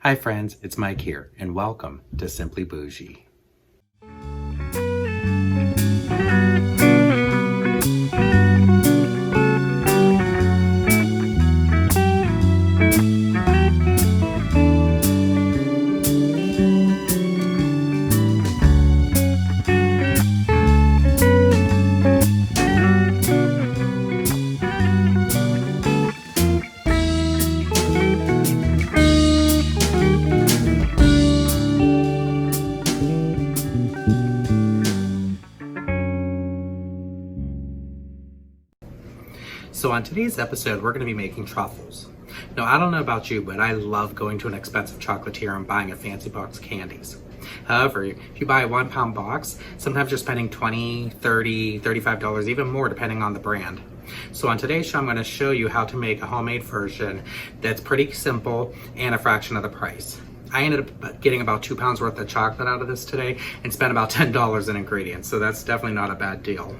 Hi friends, it's Mike here, and welcome to Simply Bougie. So on today's episode, we're going to be making truffles. Now, I don't know about you, but I love going to an expensive chocolatier and buying a fancy box of candies. However, if you buy a 1 pound box, sometimes you're spending $20, $30, $35, even more depending on the brand. So on today's show, I'm going to show you how to make a homemade version that's pretty simple and a fraction of the price. I ended up getting about 2 pounds worth of chocolate out of this today and spent about $10 in ingredients, so that's definitely not a bad deal.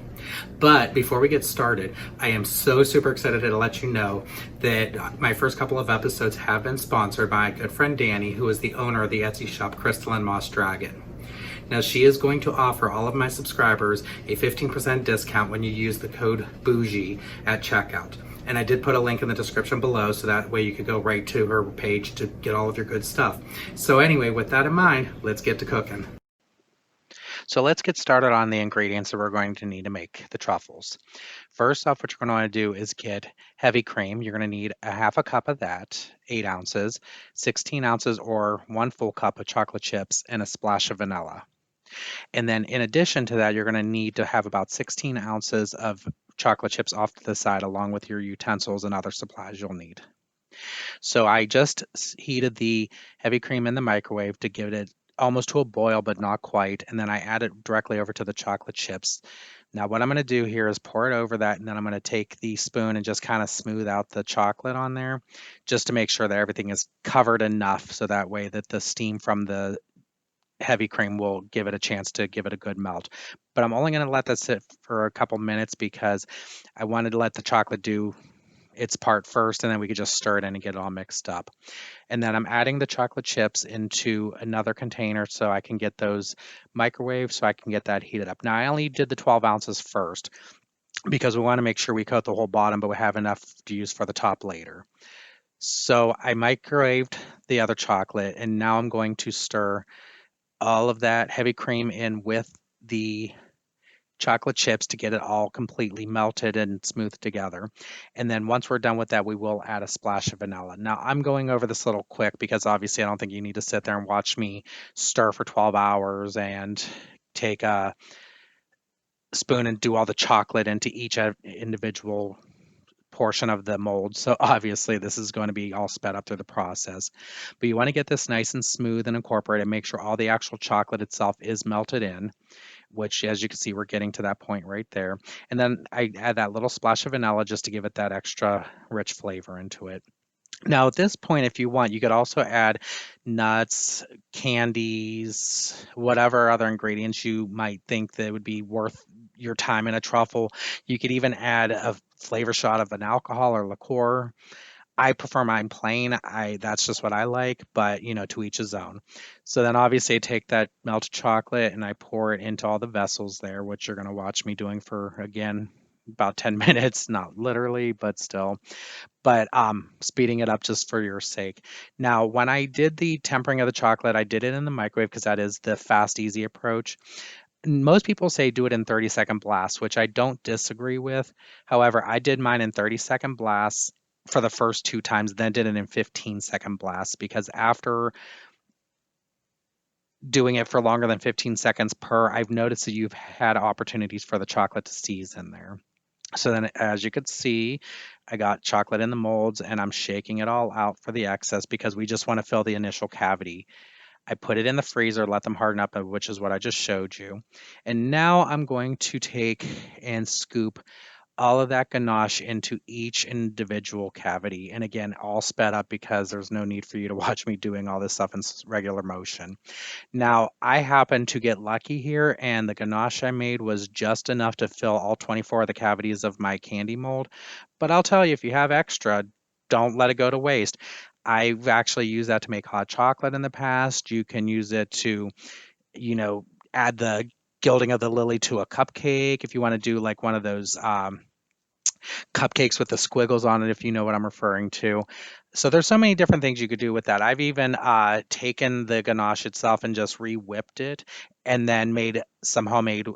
But before we get started, I am so super excited to let you know that my first couple of episodes have been sponsored by my good friend Dani, who is the owner of the Etsy shop Crystaline Moss Dragon. Now, she is going to offer all of my subscribers a 15% discount when you use the code Bougie at checkout. And I did put a link in the description below, so that way you could go right to her page to get all of your good stuff. So anyway, with that in mind, let's get to cooking. So let's get started on the ingredients that we're going to need to make the truffles. First off, what you're going to want to do is get heavy cream. You're going to need a half a cup of that, 8 ounces, 16 ounces or 1 full cup of chocolate chips, and a splash of vanilla. And then in addition to that, you're going to need to have about 16 ounces of chocolate chips off to the side, along with your utensils and other supplies you'll need. So I just heated the heavy cream in the microwave to give it almost to a boil, but not quite. And then I add it directly over to the chocolate chips. Now what I'm going to do here is pour it over that, and then I'm going to take the spoon and just kind of smooth out the chocolate on there, just to make sure that everything is covered enough, so that way that the steam from the heavy cream will give it a chance to give it a good melt. But I'm only going to let that sit for a couple minutes because I wanted to let the chocolate do its part first, and then we could just stir it in and get it all mixed up. And then I'm adding the chocolate chips into another container so I can get those microwaved, so I can get that heated up. Now I only did the 12 ounces first because we want to make sure we coat the whole bottom, but we have enough to use for the top later. So I microwaved the other chocolate, and now I'm going to stir all of that heavy cream in with the chocolate chips to get it all completely melted and smooth together. And then once we're done with that, we will add a splash of vanilla. Now I'm going over this a little quick because obviously I don't think you need to sit there and watch me stir for 12 hours and take a spoon and do all the chocolate into each individual portion of the mold. So obviously this is going to be all sped up through the process. But you want to get this nice and smooth and incorporate it. Make sure all the actual chocolate itself is melted in, which as you can see, we're getting to that point right there. And then I add that little splash of vanilla just to give it that extra rich flavor into it. Now at this point, if you want, you could also add nuts, candies, whatever other ingredients you might think that would be worth your time in a truffle. You could even add a flavor shot of an alcohol or liqueur. I prefer mine plain. That's just what I like, but to each his own. So then obviously I take that melted chocolate and I pour it into all the vessels there, which you're going to watch me doing for, again, about 10 minutes, not literally, but still. But speeding it up just for your sake. Now, when I did the tempering of the chocolate, I did it in the microwave because that is the fast, easy approach. Most people say do it in 30-second blasts, which I don't disagree with. However, I did mine in 30-second blasts for the first 2 times, then did it in 15-second blasts, because after doing it for longer than 15 seconds per, I've noticed that you've had opportunities for the chocolate to seize in there. So then, as you could see, I got chocolate in the molds and I'm shaking it all out for the excess because we just want to fill the initial cavity. I put it in the freezer, let them harden up, which is what I just showed you. And now I'm going to take and scoop all of that ganache into each individual cavity. And again, all sped up because there's no need for you to watch me doing all this stuff in regular motion. Now, I happen to get lucky here, and the ganache I made was just enough to fill all 24 of the cavities of my candy mold. But I'll tell you, if you have extra, don't let it go to waste. I've actually used that to make hot chocolate in the past. You can use it to, add the gilding of the lily to a cupcake if you want to do like one of those cupcakes with the squiggles on it, if you know what I'm referring to. So there's so many different things you could do with that. I've even taken the ganache itself and just re-whipped it, and then made some homemade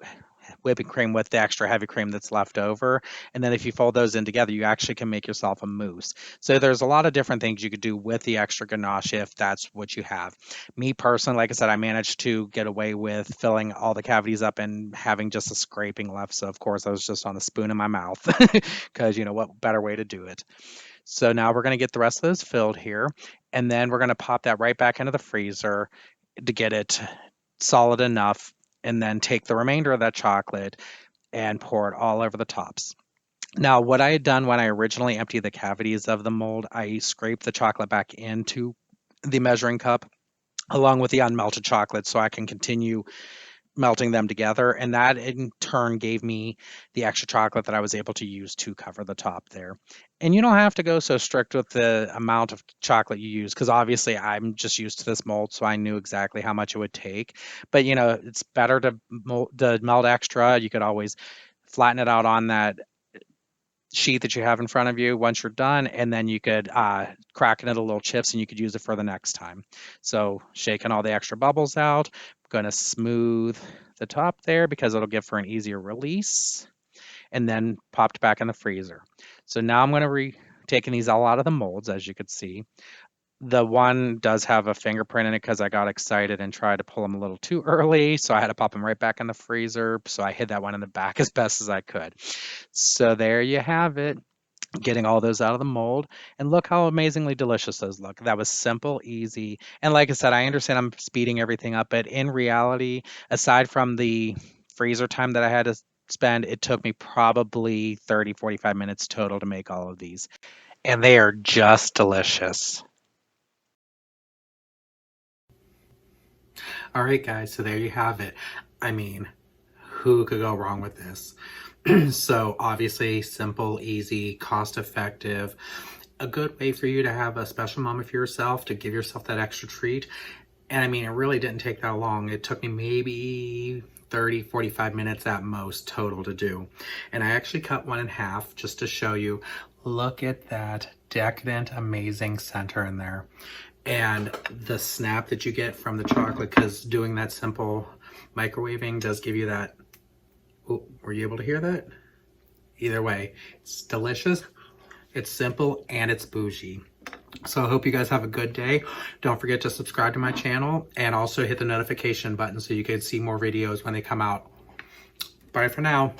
whipping cream with the extra heavy cream that's left over. And then if you fold those in together, you actually can make yourself a mousse. So there's a lot of different things you could do with the extra ganache if that's what you have. Me personally, like I said, I managed to get away with filling all the cavities up and having just a scraping left. So of course I was just on a spoon in my mouth because what better way to do it. So now we're going to get the rest of those filled here. And then we're going to pop that right back into the freezer to get it solid enough, and then take the remainder of that chocolate and pour it all over the tops. Now, what I had done when I originally emptied the cavities of the mold, I scraped the chocolate back into the measuring cup along with the unmelted chocolate so I can continue melting them together. And that in turn gave me the extra chocolate that I was able to use to cover the top there. And you don't have to go so strict with the amount of chocolate you use, because obviously I'm just used to this mold, so I knew exactly how much it would take. But it's better to melt extra. You could always flatten it out on that sheet that you have in front of you once you're done, and then you could crack it into little chips and you could use it for the next time. So shaking all the extra bubbles out, I'm going to smooth the top there because it'll give for an easier release, and then popped back in the freezer. So now I'm going to taking these all out of the molds. As you could see, the one does have a fingerprint in it because I got excited and tried to pull them a little too early, so I had to pop them right back in the freezer. So I hid that one in the back as best as I could. So there you have it, getting all those out of the mold. And look how amazingly delicious those look. That was simple, easy. And like I said, I understand I'm speeding everything up, but in reality, aside from the freezer time that I had to spend, it took me probably 30-45 minutes total to make all of these. And they are just delicious. All right, guys, so there you have it. I mean, who could go wrong with this? So obviously simple, easy, cost effective, a good way for you to have a special moment for yourself, to give yourself that extra treat. And I mean, it really didn't take that long. It took me maybe 30-45 minutes at most total to do. And I actually cut one in half just to show you. Look at that decadent, amazing center in there. And the snap that you get from the chocolate, because doing that simple microwaving does give you that. Oh, were you able to hear that? Either way, it's delicious, it's simple, and it's bougie. So I hope you guys have a good day. Don't forget to subscribe to my channel and also hit the notification button so you can see more videos when they come out. Bye for now.